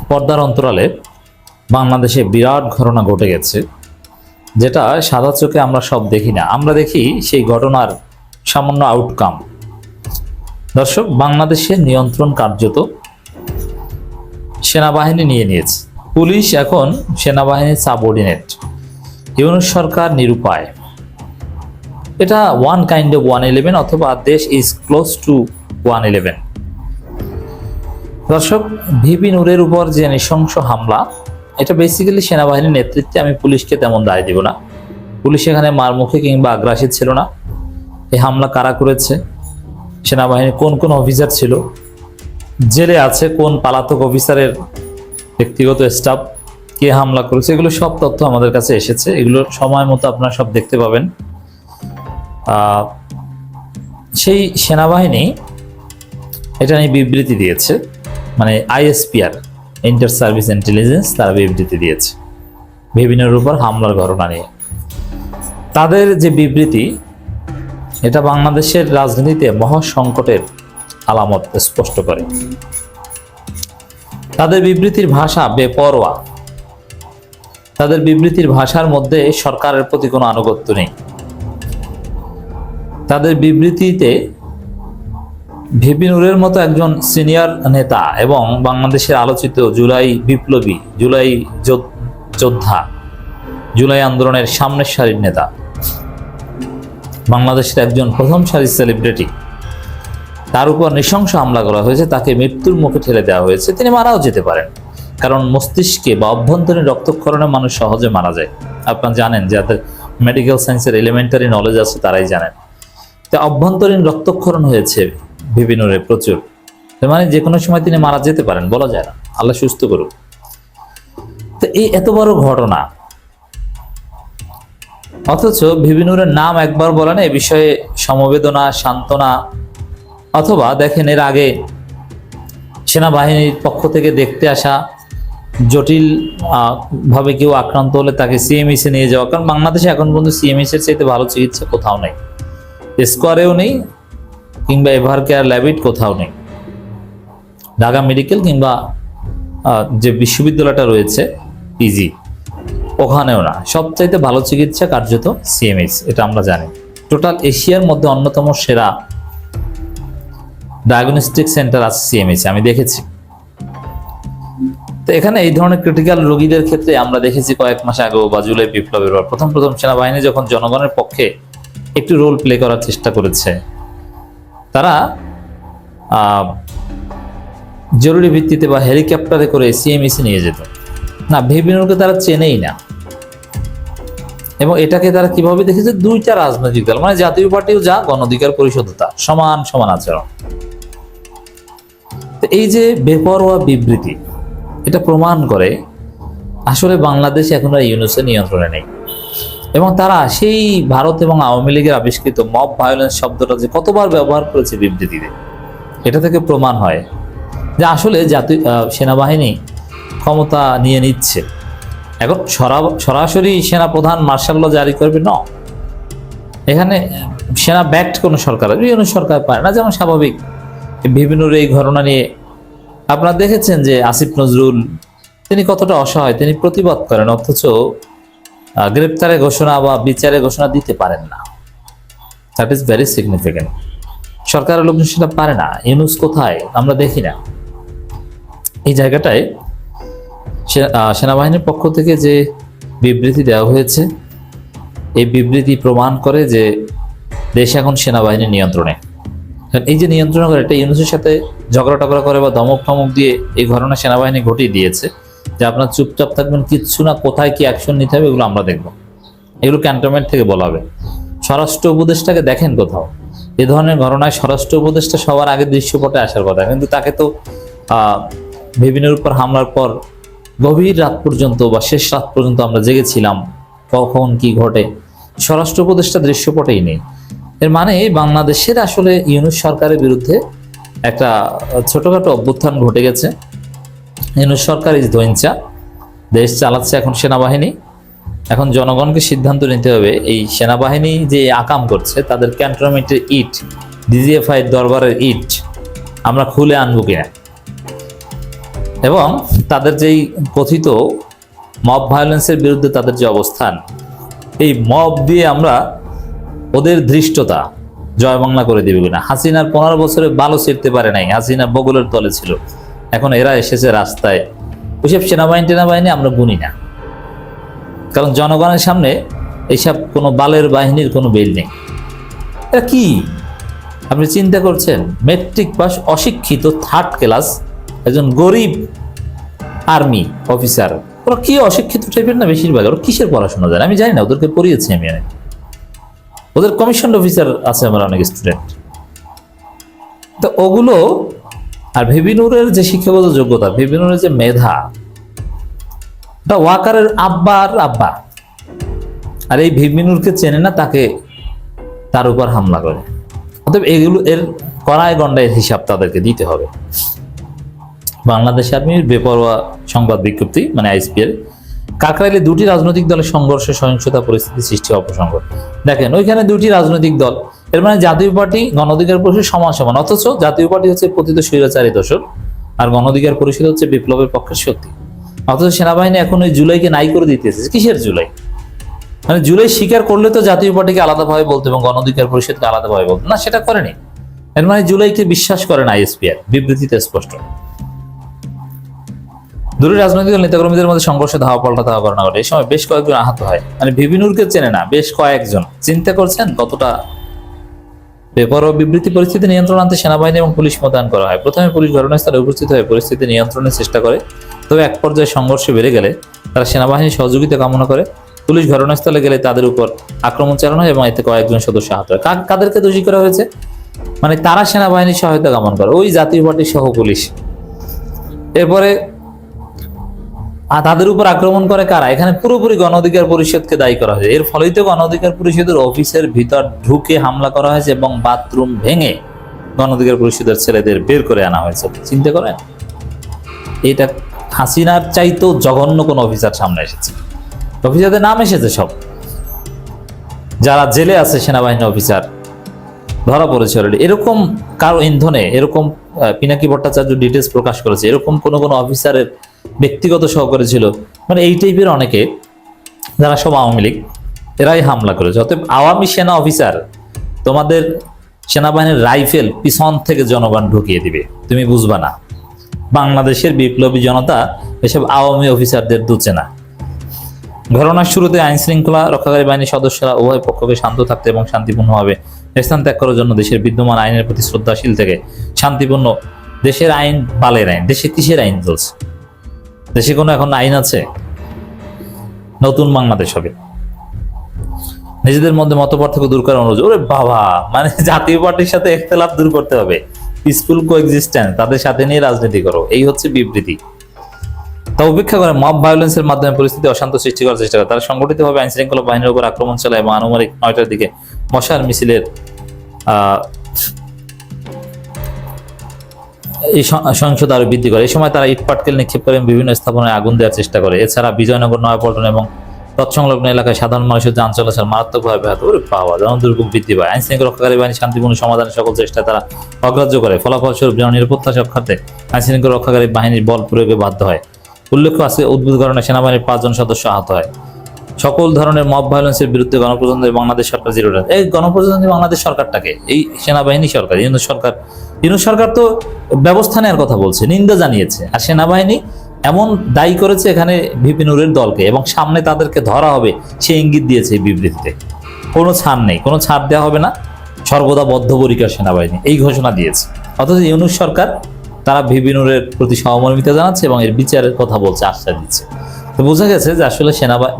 পর্দার অন্তরালে বাংলাদেশে বিরাট ঘটনা ঘটে গেছে, যেটা সাদা চোখে আমরা সব দেখি না। আমরা দেখি সেই ঘটনার সামান্য আউটকাম। দর্শক, বাংলাদেশের নিয়ন্ত্রণ কার্যত সেনাবাহিনী নিয়ে নিয়েছে। পুলিশ এখন সেনাবাহিনীর সাবঅর্ডিনেট। ইউনূস সরকার নিরুপায়। এটা ওয়ান কাইন্ড অফ 111 অথবা দেশ ইজ ক্লোজ টু 111। দর্শক, ভিপি নূরের উপর যে নৃশংস হামলা, এটা বেসিক্যালি সেনাবাহিনীর নেতৃত্বে। আমি পুলিশকে তেমন দায় দিব না। পুলিশ এখানে মারমুখী কিংবা আগ্রাসী ছিল না। এই হামলা কারা করেছে, সেনাবাহিনীর কোন কোন অফিসার ছিল, জেলে আছে কোন পালাতক অফিসারের ব্যক্তিগত স্টাফ, কে হামলা করেছে, এগুলো সব তথ্য আমাদের কাছে এসেছে। এগুলো সময় মতো আপনারা সব দেখতে পাবেন। সেই সেনাবাহিনী এটা নিয়ে বিবৃতি দিয়েছে, মানে আইএসপিআর, ইন্টার সার্ভিস ইন্টেলিজেন্স, তারা বিবৃতি দিয়েছে বিভিন্নের উপর হামলার ঘটনা নিয়ে। তাদের যে বিবৃতি, এটা বাংলাদেশের রাজনীতিতে মহা সংকটের আলামত স্পষ্ট করে। তাদের বিবৃতির ভাষা বেপরোয়া। তাদের বিবৃতির ভাষার মধ্যে সরকারের প্রতি কোনো আনুগত্য নেই। তাদের বিবৃতিতে ভিপি নূরের মতো একজন সিনিয়র নেতা এবং বাংলাদেশের আলোচিত জুলাই বিপ্লবী, জুলাই যোদ্ধা, জুলাই আন্দোলনের সামনের সারির নেতা, বাংলাদেশের একজন প্রথম সারির সেলিব্রিটি, তার উপর নৃশংস হামলা করা হয়েছে। তাকে মৃত্যুর মুখে ঠেলে দেওয়া হয়েছে। তিনি মারাও যেতে পারেন, কারণ মস্তিষ্কে বা অভ্যন্তরীণ রক্তক্ষরণে মানুষ সহজে মারা যায়। আপনারা জানেন, যাদের মেডিকেল সায়েন্সের এলিমেন্টারি নলেজ আছে তারাই জানেন। তো অভ্যন্তরীণ রক্তক্ষরণ হয়েছে ভিপি নূরের প্রচুর, মানে যে কোনো সময় তিনি মারা যেতে পারেন, বলা যায় না। আল্লাহ সুস্থ করুক। তো এই এত বড় ঘটনা, অথচ ভিপি নূরের নাম একবার বলে না। এ বিষয়ে সমবেদনা, সান্ত্বনা, অথবা দেখেন এর আগে সেনাবাহিনীর পক্ষ থেকে দেখতে আসা, জটিল ভাবে কেউ আক্রান্ত হলে তাকে সিএমএইচে নিয়ে যাওয়া। কারণ বাংলাদেশে এখন পর্যন্ত সিএমএইচ এর চাইতে ভালো চিকিৎসা কোথাও নেই, স্কোয়ারেও নেই, কিংবা এভার কেয়ার ল্যাবিট কোথাও নেই। ঢাকা মেডিকেল কিংবা যে বিশ্ববিদ্যালয়টা রয়েছে পিজি, ওখানেও না। সবচাইতে ভালো চিকিৎসা কার্যত সিএমএইচ, এটা আমরা জানি। টোটাল এশিয়ার মধ্যে অন্যতম সেরা ডায়াগনস্টিক সেন্টার আছে সিএমএইচ, আমি দেখেছি। তো এখানে এই ধরনের ক্রিটিক্যাল রোগীদের ক্ষেত্রে আমরা দেখেছি কয়েক মাস আগেও বা জুলাই বিপ্লবের পর প্রথম সেনাবাহিনী যখন জনগণের পক্ষে একটু রোল প্লে করার চেষ্টা করেছে, তারা জরুরি ভিত্তিতে বা হেলিকপ্টারে করে সিএমএইচে নিয়ে যেত না। ভিপি নূরকে তারা চেনেই না। এবং এটাকে তারা কিভাবে দেখেছে, দুইটা রাজনৈতিক দল, মানে জাতীয় পার্টিও যা, গণ অধিকার পরিষদও তা, সমান সমান আচরণ। তো এই যে বেপরোয়া বিবৃতি, এটা প্রমাণ করে আসলে বাংলাদেশ এখন আর ইউনূসের নিয়ন্ত্রণে নেই। এবং তারা সেই ভারত এবং আওয়ামী লীগের আবিষ্কৃত মব ভায়োলেন্স শব্দটা যে কতবার ব্যবহার করেছে বিবৃতিতে, এটা থেকে প্রমাণ হয় যে আসলে জাতীয় সেনাবাহিনী ক্ষমতা নিয়ে নিচ্ছে। এখন সরাসরি সেনা প্রধান মার্শাল ল জারি করবে না, এখানে সেনা ব্যাক্ট কোনো সরকার, ইউনূস সরকার পারে না। যেমন স্বাভাবিক বিভিন্ন এই ঘটনা নিয়ে আপনারা দেখেছেন যে আসিফ নজরুল, তিনি কতটা অসহায়, তিনি প্রতিবাদ করেন, অথচ গ্রেপ্তারের ঘোষণা বা বিচারের ঘোষণা দিতে পারেন না। That is very significant. সরকারের লোকজন সেটা পারে না। ইউনূস কোথায় আমরা দেখি না। এই জায়গাটায় সেনাবাহিনীর পক্ষ থেকে যে বিবৃতি দেওয়া হয়েছে, এই বিবৃতি প্রমাণ করে যে দেশ এখন সেনাবাহিনীর নিয়ন্ত্রণে। এই যে নিয়ন্ত্রণ করে, এটা ইউনূসের সাথে ঝগড়া টগড়া করে বা ধমক টমক দিয়ে এই ঘটনা সেনাবাহিনী ঘটিয়ে দিয়েছে যে আপনার চুপচাপ থাকবেন, কিচ্ছু না, কোথায় কি অ্যাকশন নিতে হবে এগুলো আমরা দেখব। এগুলো ক্যান্টনমেন্ট থেকে বলা হবে। স্বরাষ্ট্র উপদেষ্টাকে দেখেন কোথাও এ ধরনের ঘটনায় স্বরাষ্ট্র উপদেষ্টা সবার আগে দৃশ্যপটে আসার কথা, কিন্তু তাকে তো বিভিন্নের উপর হামলার পর গভীর রাত পর্যন্ত বা শেষ রাত পর্যন্ত আমরা জেগেছিলাম, কখন কি ঘটে, স্বরাষ্ট্র উপদেষ্টা দৃশ্যপটেই নেই। এর মানে বাংলাদেশের আসলে ইউনূস সরকারের বিরুদ্ধে একটা ছোটখাটো অভ্যুত্থান ঘটে গেছে। ইউনূস সরকার ইজ দইঞ্চা, দেশ চালাচ্ছে এখন সেনাবাহিনী। এখন জনগণকে সিদ্ধান্ত নিতে হবে এই সেনাবাহিনী যে আকাম করছে, তাদের ক্যান্টনমেন্টের ইট, ডিজিএফআই দরবারের ইট আমরা খুলে আনবো কিনা। এবং তাদের যেই কথিত মব ভায়োলেন্সের বিরুদ্ধে তাদের যে অবস্থান, এই মব দিয়ে আমরা ওদের ধৃষ্টতা জয় বাংলা করে দিবে কিনা। হাসিনার 15 বছরে ভালো ছিঁড়তে পারে নাই, হাসিনা বগলের তলে ছিল, এখন এরা এসেছে রাস্তায়। ওইসব সেনাবাহিনী আমরা গুনি না, কারণ জনগণের সামনে এইসব কোনো বালের বাহিনীর কোনো বেল নেই। এটা কি আপনি চিন্তা করছেন? মেট্রিক পাস অশিক্ষিত 3rd ক্লাস একজন গরিব আর্মি অফিসার, ওরা কি অশিক্ষিত টাইপের না বেশিরভাগ? ওরা কিসের পড়াশোনা জানে আমি জানি না, ওদেরকে পড়িয়েছি আমি অনেক, ওদের কমিশন অফিসার আছে আমার অনেক স্টুডেন্ট। তো ওগুলো আর ভিপি নূরের যে শিক্ষাগত যোগ্যতা, ভিপি নূরের যে মেধা, এটা ওয়াকারের আব্বার আব্বা, আর এই ভিপি নূরকে চেনে না, তাকে তার উপর হামলা করে। অতএব এগুলো এর কড়ায় গন্ডায় হিসাব তাদেরকে দিতে হবে। বাংলাদেশ আর্মির বেপরোয়া সংবাদ বিজ্ঞপ্তি মানে আইএসপিএর কাকরাইলে 2টি রাজনৈতিক দলের সংঘর্ষে সহিংসতা পরিস্থিতি সৃষ্টি অপসংগ। দেখেন ওইখানে 2টি রাজনৈতিক দল, এর মানে জাতীয় পার্টি গণ অধিকার পরিষদ সমান সমান, অথচ জাতীয় পার্টি হচ্ছে পতিত স্বৈরাচারী দোসর আর গণ অধিকার পরিষদ হচ্ছে বিপ্লবের পক্ষের শক্তি। অথচ সেনাবাহিনী এখন ওই জুলাইকে নাই করে দিতেছে। কিসের জুলাই? মানে জুলাই স্বীকার করলে তো জাতীয় পার্টিকে আলাদাভাবে বলতো এবং গণ অধিকার পরিষদকে আলাদাভাবে বলতো না, সেটা করেনি। এর মানে জুলাইকে বিশ্বাস করে না আইএসপিআর, বিবৃতিতে স্পষ্ট। 2টি রাজনৈতিক দল নেতাকর্মীদের মধ্যে সংঘর্ষে ধাওয়া পাল্টা ধাওয়া ঘটনা ঘটে। এই সময় বেশ কয়েকজন আহত হয়। মানে ভিপি নূরকে চেনে না বেশ কয়েকজন। চিন্তা করছেন কতটা বেপরোয়া বিবৃতি? পরিস্থিতি নিয়ন্ত্রণ আনতে সেনাবাহিনী এবং পুলিশ মোতায়েন করা হয়। প্রথমে পুলিশ ঘটনাস্থলে উপস্থিত হয়ে পরিস্থিতি নিয়ন্ত্রণের চেষ্টা করে, তবে এক পর্যায়ে সংঘর্ষ বেড়ে গেলে তারা সেনাবাহিনীর সহযোগিতা কামনা করে। পুলিশ ঘটনাস্থলে গেলে তাদের উপর আক্রমণ চালানো হয় এবং এতে কয়েকজন সদস্য আহত হয়। কাদেরকে দোষী করা হয়েছে? মানে তারা সেনাবাহিনীর সহায়তা কামনা করে, ওই জাতীয় পার্টির সহ পুলিশ। এরপরে তাদের উপর আক্রমণ করে কারা? এখানে পুরোপুরি গণ অধিকার পরিষদকে দায়ী করা হয়েছে। এর ফলেই তো গণ অধিকার পরিষদের অফিসের ভিতর ঢুকে হামলা করা হয়েছে এবং বাথরুম ভেঙে গণ অধিকার পরিষদের ছেলেদের বের করে আনা হয়েছে। চিন্তা করেন, এটা হাসিনার চাইতেও জঘন্য কোন অফিসার সামনে এসেছে। অফিসারদের নাম এসেছে সব, যারা জেলে আছে সেনাবাহিনী অফিসার ধরা পড়েছে অলরেডি। এরকম কারো ইন্ধনে এরকম পিনাকি ভট্টাচার্য ডিটেলস প্রকাশ করেছে, এরকম কোন অফিসারের ব্যক্তিগত সহকারী ছিল, মানে এই টাইপের অনেকে, যারা সব আওয়ামী লীগ, এরাই হামলা করেছে। অতএব আওয়ামী সেনা অফিসার তোমাদের সেনাবাহিনীর রাইফেল পিছন থেকে জনগণ ঢুকিয়ে দিবে, তুমি বুঝবা না। বাংলাদেশের বিপ্লবী জনতা এসব আওয়ামী অফিসারদের দুচে না। ঘটনার শুরুতে আইন শৃঙ্খলা রক্ষাকারী বাহিনীর সদস্যরা উভয় পক্ষকে শান্ত থাকতে এবং শান্তিপূর্ণভাবে স্থান ত্যাগ করার জন্য দেশের বিদ্যমান আইনের প্রতি শ্রদ্ধাশীল থেকে শান্তিপূর্ণ, দেশের আইন বালের আইন, দেশে কিসের আইন চলছে? দেশে কোনো এখন আইন আছে? নতুন বাংলাদেশ হবে। নিজেদের মধ্যে মতপার্থক্য দূর করার অনুরোধ। ওরে বাবা, মানে জাতীয় পার্টির সাথে ইখতিলাফ দূর করতে হবে, পিসফুল কোএক্সিস্টেন্স, তাদের সাথে নিয়ে রাজনীতি করো, এই হচ্ছে বিবৃতি। তা উপেক্ষা করে মব ভায়োলেন্সের মাধ্যমে পরিস্থিতি অশান্ত সৃষ্টি করার চেষ্টা করে। তারা সংগঠিতভাবে আইন শৃঙ্খলা বাহিনীর উপর আক্রমণ চালায় এবং আনুমানিক 9টার দিকে মশাল মিছিলের এই সহিংসতা আরো বৃদ্ধি করে। এই সময় তারা ইট পাটকেল নিক্ষেপ করে বিভিন্ন স্থাপনায় আগুন দেওয়ার চেষ্টা করে। এছাড়া বিজয়নগর, নয়াপল্টন এবং তৎসংলগ্ন এলাকায় সাধারণ মানুষের যান চলাচল মারাত্মকভাবে ব্যাহত করে পাওয়া জনদুর্ভোগ বৃদ্ধি পায়। আইন শৃঙ্খলা রক্ষাকারী বাহিনী শান্তিপূর্ণ সমাধানের সকল চেষ্টা তারা অগ্রাহ্য করে। ফলাফলস্বরূপ জননিরাপত্তা রক্ষার্থে আইন শৃঙ্খলা রক্ষাকারী বাহিনীর বল প্রয়োগে বাধ্য হয়। উল্লেখ্য আছে, উদ্ভুত কারণে সেনাবাহিনীর 5 জন সদস্য আহত হয়। সকল ধরনের মব ভায়োলেন্সের বিরুদ্ধে গণপ্রজাতন্ত্রী বাংলাদেশ সরকার জিরো টলারেন্স। এই গণপ্রজাতন্ত্রী বাংলাদেশ সরকারটাকে, এই সেনাবাহিনী সরকার, ইউনূস সরকার তো ব্যবস্থা নেওয়ার কথা বলছে, নিন্দা জানিয়েছে, আর সেনাবাহিনী এমন দায়ী করেছে এখানে ভিপি নূরের দলকে, এবং সামনে তাদেরকে ধরা হবে সে ইঙ্গিত দিয়েছে এই বিবৃতিতে। কোনো ছাড় নেই, কোনো ছাড় দেওয়া হবে না, সর্বদা বদ্ধপরিকর সেনাবাহিনী, এই ঘোষণা দিয়েছে। অথচ ইউনূস সরকার তারা ভিপি নূরের প্রতি সহমর্মিতা জানাচ্ছে এবং এর বিচারের কথা বলছে, আশ্বাস দিচ্ছে। তো বোঝা গেছে যে আসলে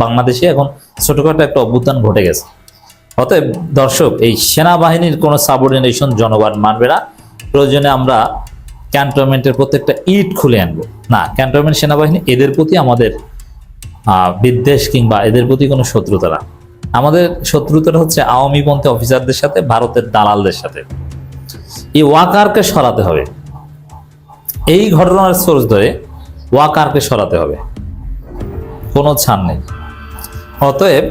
বাংলাদেশে এখন ছোটখাটো একটা অভ্যুত্থান ঘটে গেছে। অতএব দর্শক, এই সেনাবাহিনীর কোনো সাবঅর্ডিনেশন জনগণ মানবে না। প্রয়োজনে আমরা ক্যান্টনমেন্টের প্রত্যেকটা ইট খুলে আনবো না। ক্যান্টনমেন্ট সেনাবাহিনী, এদের প্রতি আমাদের বিদ্বেষ কিংবা এদের প্রতি কোনো শত্রুতা না। আমাদের শত্রুতাটা হচ্ছে আওয়ামীপন্থী অফিসারদের সাথে, ভারতের দালালদের সাথে। এই ওয়াকারকে সরাতে হবে, এই ঘটনার সোর্স ধরে ওয়াকারকে সরাতে হবে, কোনো ছাড় নেই। অতএব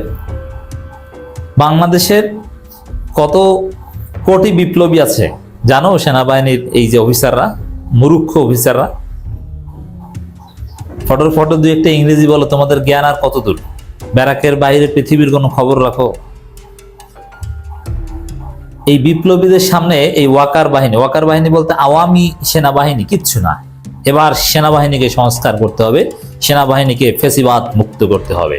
বাংলাদেশের কত কোটি বিপ্লবী আছে জানো? সেনাবাহিনীর এই যে অফিসাররা, মূর্খ অফিসাররা, ফটোর ফটো দুই একটা ইংরেজি বলো, তোমাদের জ্ঞান আর কত দূর? ব্যারাকের বাইরে পৃথিবীর কোনো খবর রাখো? এই বিপ্লবীদের সামনে এই ওয়াকার বাহিনী বলতে আওয়ামী সেনাবাহিনী কিচ্ছু না। এবার সেনাবাহিনীকে সংস্কার করতে হবে, সেনাবাহিনীকে ফ্যাসিবাদ মুক্ত করতে হবে।